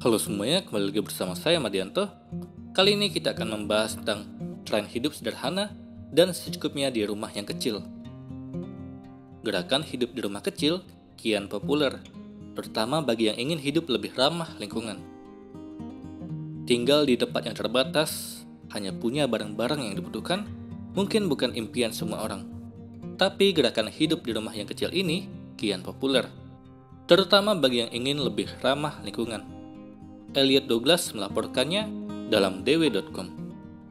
Halo semuanya, kembali lagi bersama saya Madianto. Kali ini kita akan membahas tentang tren hidup sederhana dan secukupnya di rumah yang kecil. Gerakan hidup di rumah kecil kian populer, terutama bagi yang ingin hidup lebih ramah lingkungan. Tinggal di tempat yang terbatas, hanya punya barang-barang yang dibutuhkan, mungkin bukan impian semua orang. Tapi gerakan hidup di rumah yang kecil ini kian populer, terutama bagi yang ingin lebih ramah lingkungan. Elliot Douglas melaporkannya dalam dw.com.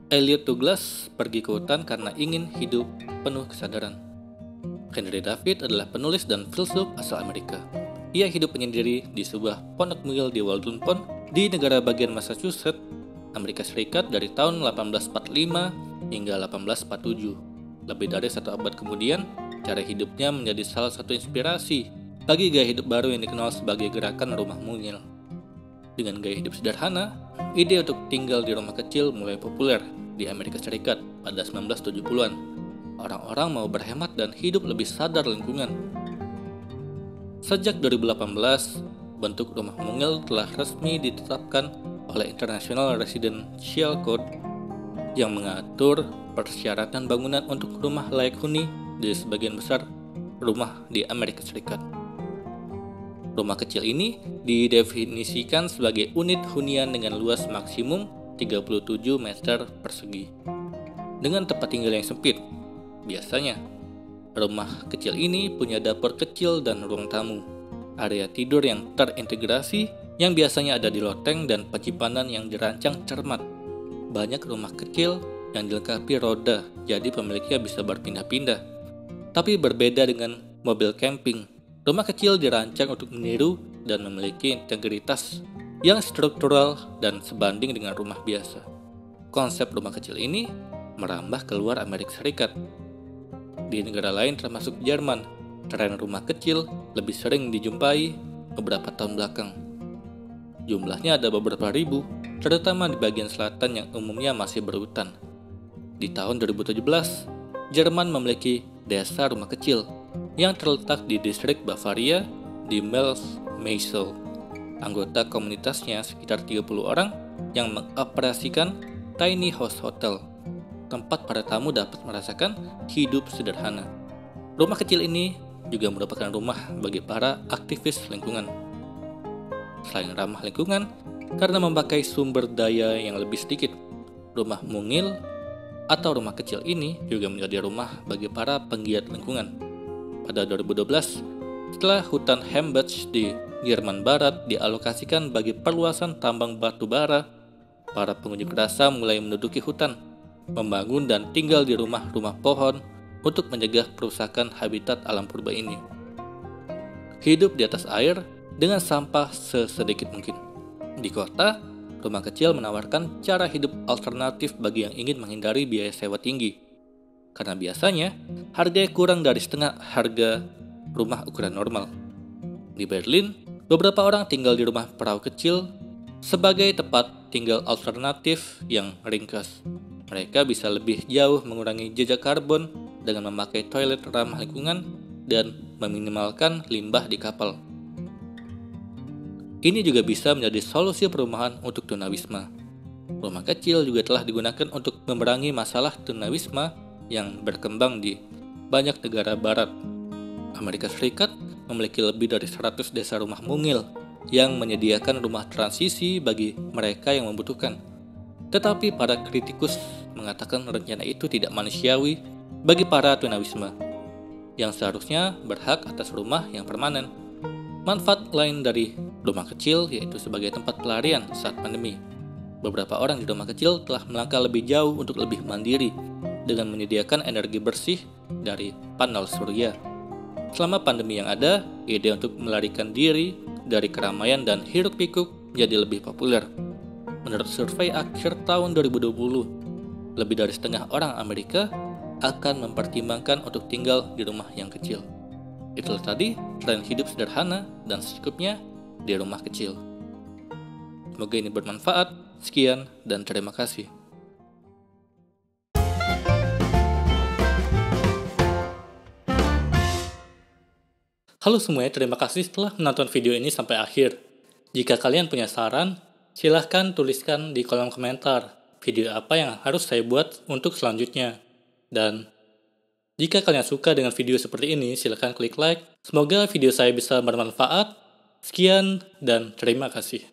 Elliot Douglas pergi ke hutan karena ingin hidup penuh kesadaran. Henry David adalah penulis dan filsuf asal Amerika. Ia hidup menyendiri di sebuah pondok mungil di Walden Pond di negara bagian Massachusetts, Amerika Serikat dari tahun 1845 hingga 1847. Lebih dari satu abad kemudian, cara hidupnya menjadi salah satu inspirasi bagi gaya hidup baru yang dikenal sebagai gerakan rumah mungil. Dengan gaya hidup sederhana, ide untuk tinggal di rumah kecil mulai populer di Amerika Serikat pada 1970-an. Orang-orang mau berhemat dan hidup lebih sadar lingkungan. Sejak 2018, bentuk rumah mungil telah resmi ditetapkan oleh International Residential Code yang mengatur persyaratan bangunan untuk rumah layak huni di sebagian besar rumah di Amerika Serikat. Rumah kecil ini didefinisikan sebagai unit hunian dengan luas maksimum 37 meter persegi. Dengan tempat tinggal yang sempit, biasanya rumah kecil ini punya dapur kecil dan ruang tamu, area tidur yang terintegrasi yang biasanya ada di loteng dan penyimpanan yang dirancang cermat. Banyak rumah kecil yang dilengkapi roda, jadi pemiliknya bisa berpindah-pindah. Tapi berbeda dengan mobil camping, rumah kecil dirancang untuk meniru dan memiliki integritas yang struktural dan sebanding dengan rumah biasa. Konsep rumah kecil ini merambah keluar Amerika Serikat. Di negara lain termasuk Jerman, tren rumah kecil lebih sering dijumpai beberapa tahun belakang. Jumlahnya ada beberapa ribu, terutama di bagian selatan yang umumnya masih berhutan. Di tahun 2017, Jerman memiliki desa rumah kecil yang terletak di distrik Bavaria di Meisel. Anggota komunitasnya sekitar 30 orang yang mengoperasikan tiny house hotel, tempat para tamu dapat merasakan hidup sederhana. Rumah kecil ini juga merupakan rumah bagi para aktivis lingkungan. Selain ramah lingkungan, karena memakai sumber daya yang lebih sedikit, rumah mungil atau rumah kecil ini juga menjadi rumah bagi para penggiat lingkungan. Pada 2012, setelah hutan Hembach di Jerman Barat dialokasikan bagi perluasan tambang batu bara, para pengunjuk rasa mulai menduduki hutan, membangun dan tinggal di rumah-rumah pohon untuk mencegah perusakan habitat alam purba ini. Hidup di atas air dengan sampah sesedikit mungkin. Di kota, rumah kecil menawarkan cara hidup alternatif bagi yang ingin menghindari biaya sewa tinggi. Karena biasanya harganya kurang dari setengah harga rumah ukuran normal. Di Berlin, beberapa orang tinggal di rumah perahu kecil sebagai tempat tinggal alternatif yang ringkas. Mereka bisa lebih jauh mengurangi jejak karbon dengan memakai toilet ramah lingkungan dan meminimalkan limbah di kapal. Ini juga bisa menjadi solusi perumahan untuk tunawisma. Rumah kecil juga telah digunakan untuk memerangi masalah tunawisma yang berkembang di banyak negara barat. Amerika Serikat memiliki lebih dari 100 desa rumah mungil yang menyediakan rumah transisi bagi mereka yang membutuhkan. Tetapi para kritikus mengatakan rencana itu tidak manusiawi bagi para tunawisma, yang seharusnya berhak atas rumah yang permanen. Manfaat lain dari rumah kecil yaitu sebagai tempat pelarian saat pandemi. Beberapa orang di rumah kecil telah melangkah lebih jauh untuk lebih mandiri dengan menyediakan energi bersih dari panel surya. Selama pandemi yang ada, ide untuk melarikan diri dari keramaian dan hiruk-pikuk jadi lebih populer. Menurut survei akhir tahun 2020, lebih dari setengah orang Amerika akan mempertimbangkan untuk tinggal di rumah yang kecil. Itulah tadi tren hidup sederhana dan secukupnya di rumah kecil. Semoga ini bermanfaat. Sekian dan terima kasih. Halo semuanya, terima kasih telah menonton video ini sampai akhir. Jika kalian punya saran, silahkan tuliskan di kolom komentar video apa yang harus saya buat untuk selanjutnya. Dan jika kalian suka dengan video seperti ini, silahkan klik like. Semoga video saya bisa bermanfaat. Sekian dan terima kasih.